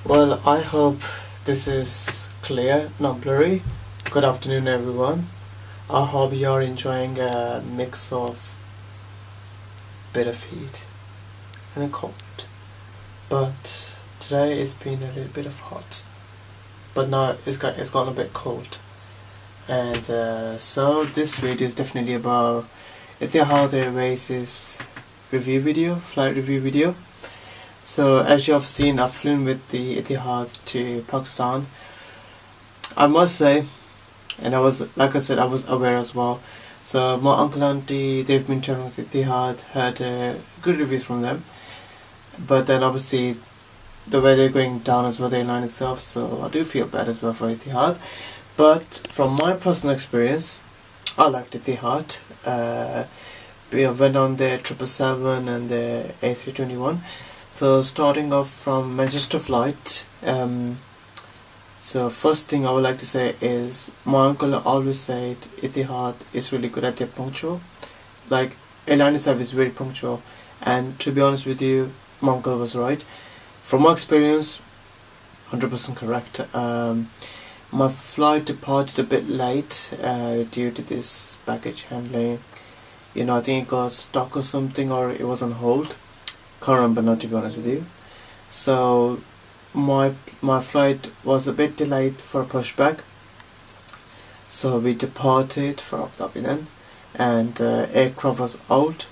Well, I hope this is clear, not blurry. Good afternoon, everyone. I hope you're enjoying a mix of bit of heat and a cold. But today it's been a little bit of hot. But now it's gone a bit cold. And so this video is definitely about Etihad Airways' review video, flight review video. So as you have seen, I've flown with the Etihad to Pakistan. I must say, and I was aware as well. So my uncle and auntie, they've been traveling with Etihad, had good reviews from them. But then obviously the way they're going down as well, the airline itself. So I do feel bad as well for Etihad. But from my personal experience, I liked Etihad. We went on the 777 and the A321. So starting off from Manchester flight, so first thing I would like to say is my uncle always said Etihad is really good at their punctual. Like airline itself is very punctual, and to be honest with you, my uncle was right. From my experience, 100% correct. My flight departed a bit late due to this baggage handling. I think it got stuck or something, or it was on hold. Can't remember now, to be honest with you. So my flight was a bit delayed for a pushback. So we departed for Abu Dhabi then, and aircraft was out.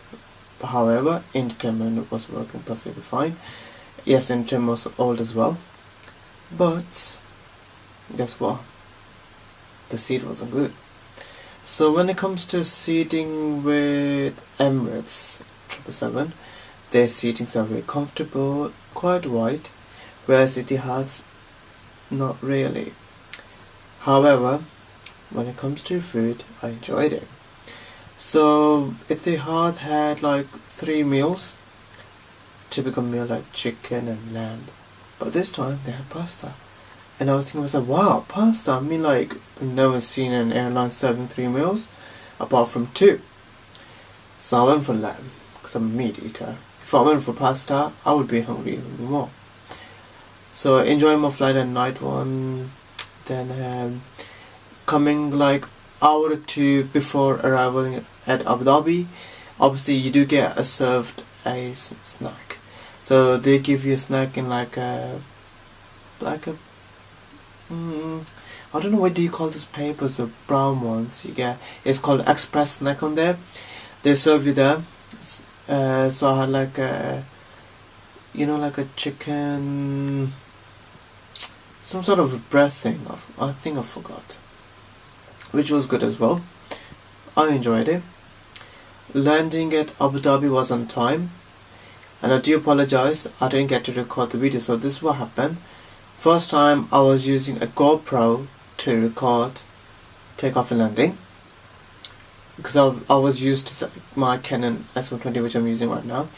However, instrument was working perfectly fine. Yes, instrument was old as well. But guess what? The seat wasn't good. So when it comes to seating with Emirates 777, their seatings are very comfortable, quite wide, whereas Etihad's not really. However, when it comes to food, I enjoyed it. So Etihad had like 3 meals, typical meal like chicken and lamb, but this time they had pasta. And I was thinking, wow, pasta. I mean, like, I've never seen an airline serving 3 meals, apart from 2. So I went for lamb, because I'm a meat eater. If I went for pasta, I would be hungry even more. So enjoying my flight at night one. Then coming like hour or 2 before arrival at Abu Dhabi, obviously you do get served a snack. So they give you a snack in I don't know, what do you call those papers, the brown ones you get. It's called express snack on there. They serve you there. So I had like a chicken, some sort of bread thing. I think I forgot, which was good as well. I enjoyed it. Landing at Abu Dhabi was on time, and I do apologize, I didn't get to record the video. So this is what happened. First time I was using a GoPro to record takeoff and landing, because I was used to my Canon S120, which I'm using right now.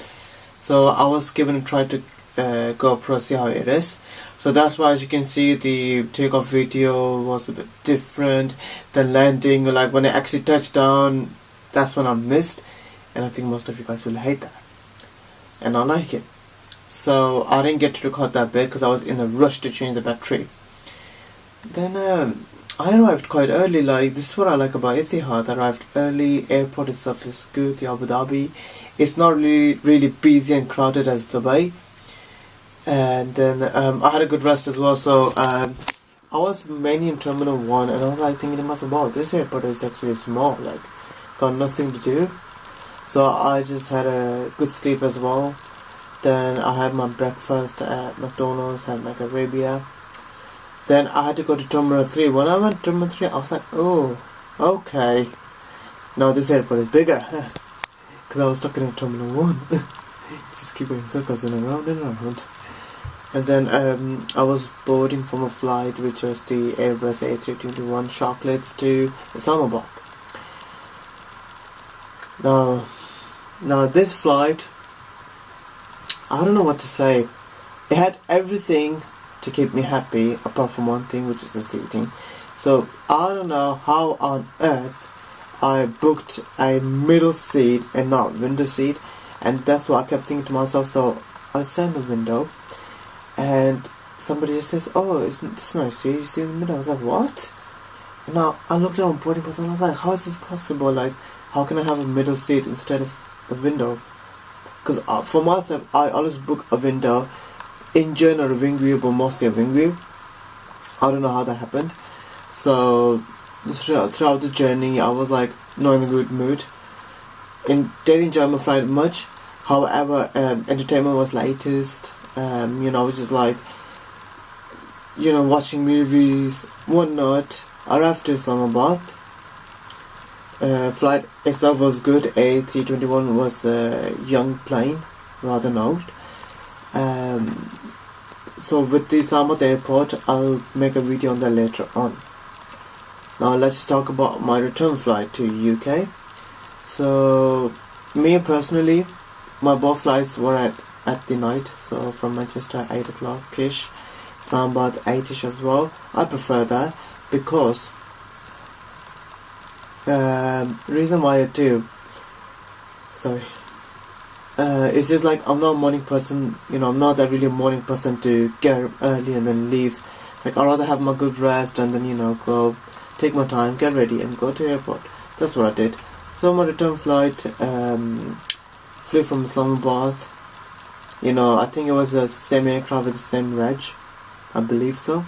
So I was given a try to GoPro, see how it is. So that's why, as you can see, the takeoff video was a bit different than landing. Like when it actually touched down, that's when I missed, and I think most of you guys will hate that, and I like it. So I didn't get to record that bit because I was in a rush to change the battery. Then I arrived quite early. Like, this is what I like about Etihad. I arrived early. Airport itself is good. The Abu Dhabi, it's not really busy and crowded as Dubai. And then I had a good rest as well. So I was mainly in Terminal 1, and I was like thinking to myself, wow, this airport is actually small. Like, got nothing to do. So I just had a good sleep as well. Then I had my breakfast at McDonald's, had Mac Arabia. Then I had to go to Terminal 3. When I went to Terminal 3, I was like, oh, okay. Now this airport is bigger. Because I was stuck in Terminal 1. Just keep going circles and around and around. And then I was boarding from a flight, which was the Airbus A321sharklets to Islamabad. Now this flight, I don't know what to say. It had everything to keep me happy, apart from one thing, which is the seating. So I don't know how on earth I booked a middle seat and not window seat, and that's what I kept thinking to myself. So I sat in the window, and somebody just says, "Oh, it's nice. You see in the middle." I was like, "What?" And now I looked at my boarding pass and I was like, "How is this possible? Like, how can I have a middle seat instead of the window?" Because for myself, I always book a window, in general a wing view, but mostly a wing view. I don't know how that happened. So throughout the journey, I was like not in a good mood. And didn't enjoy my flight much. However, entertainment was latest. I was just like, watching movies, whatnot. I arrived to Islamabad. Flight itself was good. A321 was a young plane, rather than old. So with the Islamabad airport, I'll make a video on that later on. Now let's talk about my return flight to UK. So me personally, my both flights were at the night. So from Manchester 8 o'clock-ish, Islamabad 8ish as well. I prefer that because reason why I do, it's just like I'm not a morning person. I'm not that really a morning person to get up early and then leave. Like I'd rather have my good rest and then go take my time, get ready and go to the airport. That's what I did. So my return flight flew from Islamabad. I think it was the same aircraft with the same reg, I believe so.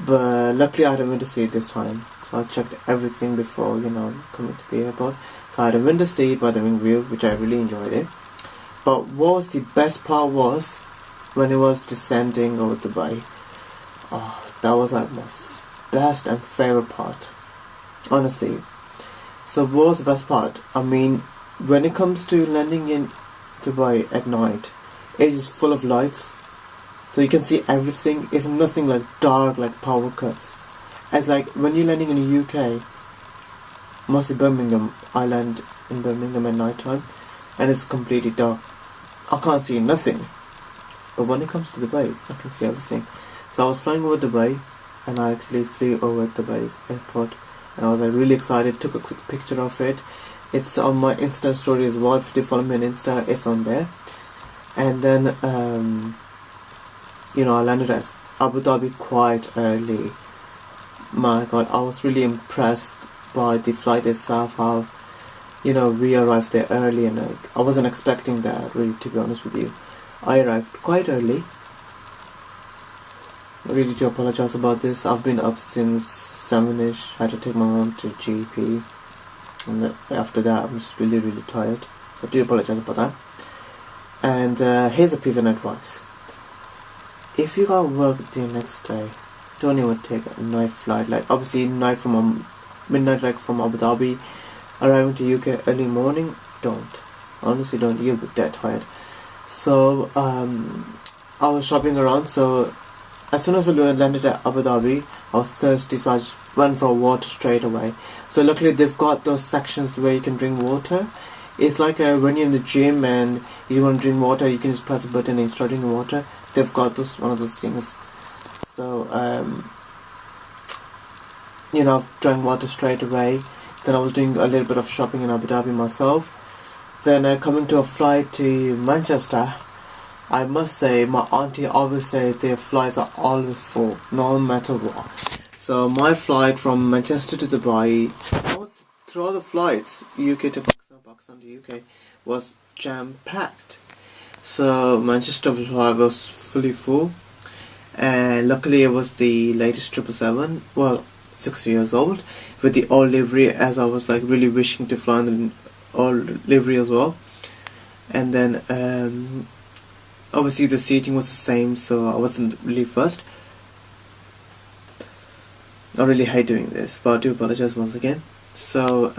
But luckily I had a window seat this time, so I checked everything before coming to the airport. So I had a window seat by the wing view, which I really enjoyed it. But what was the best part was when it was descending over Dubai. Oh, that was like my best and favorite part, honestly. So what was the best part? I mean, when it comes to landing in Dubai at night, it is full of lights, so you can see everything. It's nothing like dark, like power cuts. It's like when you're landing in the UK, mostly Birmingham, I land in Birmingham at night time, and it's completely dark. I can't see nothing. But when it comes to Dubai, I can see everything. So I was flying over Dubai, and I actually flew over Dubai's airport, and I was like really excited. Took a quick picture of it. It's on my Insta story as well. If you follow me on Insta, it's on there. And then I landed at Abu Dhabi quite early. My God, I was really impressed by the flight itself. How we arrived there early, and I wasn't expecting that, really, to be honest with you. I arrived quite early. I really do apologize about this. I've been up since 7ish. I had to take my mom to GP, and after that I'm just really tired, so I do apologize about that. And here's a piece of advice: if you got work the next day, don't even take a night flight. Like obviously midnight like from Abu Dhabi, arriving to UK early morning. Don't, honestly don't. You'll be dead tired. So I was shopping around. So as soon as I landed at Abu Dhabi, I was thirsty, so I just went for water straight away. So luckily they've got those sections where you can drink water. It's like when you're in the gym and you want to drink water, you can just press a button and start drinking water. They've got one of those things. So I've drank water straight away. Then I was doing a little bit of shopping in Abu Dhabi myself. Then coming to a flight to Manchester, I must say my auntie always said their flights are always full, no matter what. So my flight from Manchester to Dubai, throughout the flights, UK to Pakistan, Pakistan to UK, was jam-packed. So Manchester flight was fully full, and luckily it was the latest 777, well, 6 years old, with the old livery, as I was like really wishing to fly in the old livery as well. And then obviously the seating was the same, so I wasn't really fussed. I really hate doing this, but I do apologize once again. So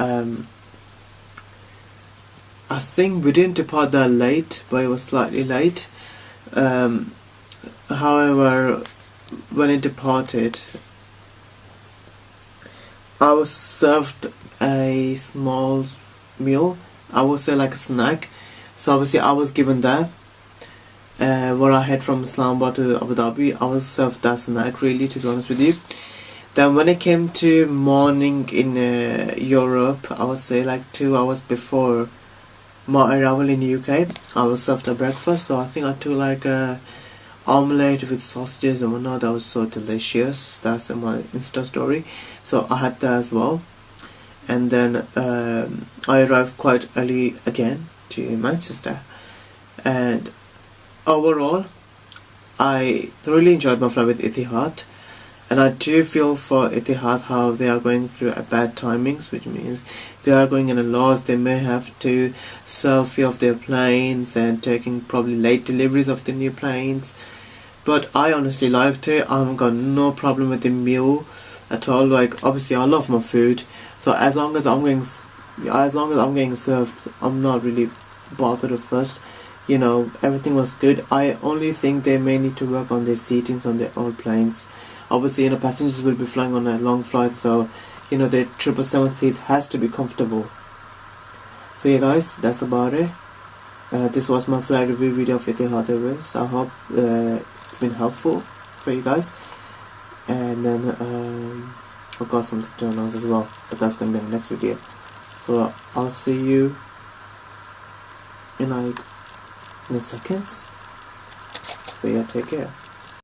I think we didn't depart that late, but it was slightly late. However, when it departed, I was served a small meal, I would say like a snack. So obviously I was given that. Where I head from Islamabad to Abu Dhabi, I was served that snack, really, to be honest with you. Then when it came to morning in Europe, I would say like 2 hours before my arrival in the UK, I was served a breakfast. So I think I took like omelette with sausages and whatnot. That was so delicious. That's in my Insta story, so I had that as well. And then I arrived quite early again to Manchester, and overall I thoroughly enjoyed my flight with Etihad. And I do feel for Etihad how they are going through a bad timings, which means they are going in a loss. They may have to sell few of their planes and taking probably late deliveries of the new planes. But I honestly liked it. I've got no problem with the meal at all. Like, obviously I love my food, so as long as I'm getting served, I'm not really bothered at first. You know, everything was good. I only think they may need to work on their seatings on their old planes. Obviously, you know, passengers will be flying on a long flight, so you know, the 777 seat has to be comfortable. So yeah guys, that's about it. This was my flight review video of Etihad Airways. I hope it's been helpful for you guys. And then I've got something to announce as well, but that's going to be in the next video. So I'll see you in seconds. So yeah, take care.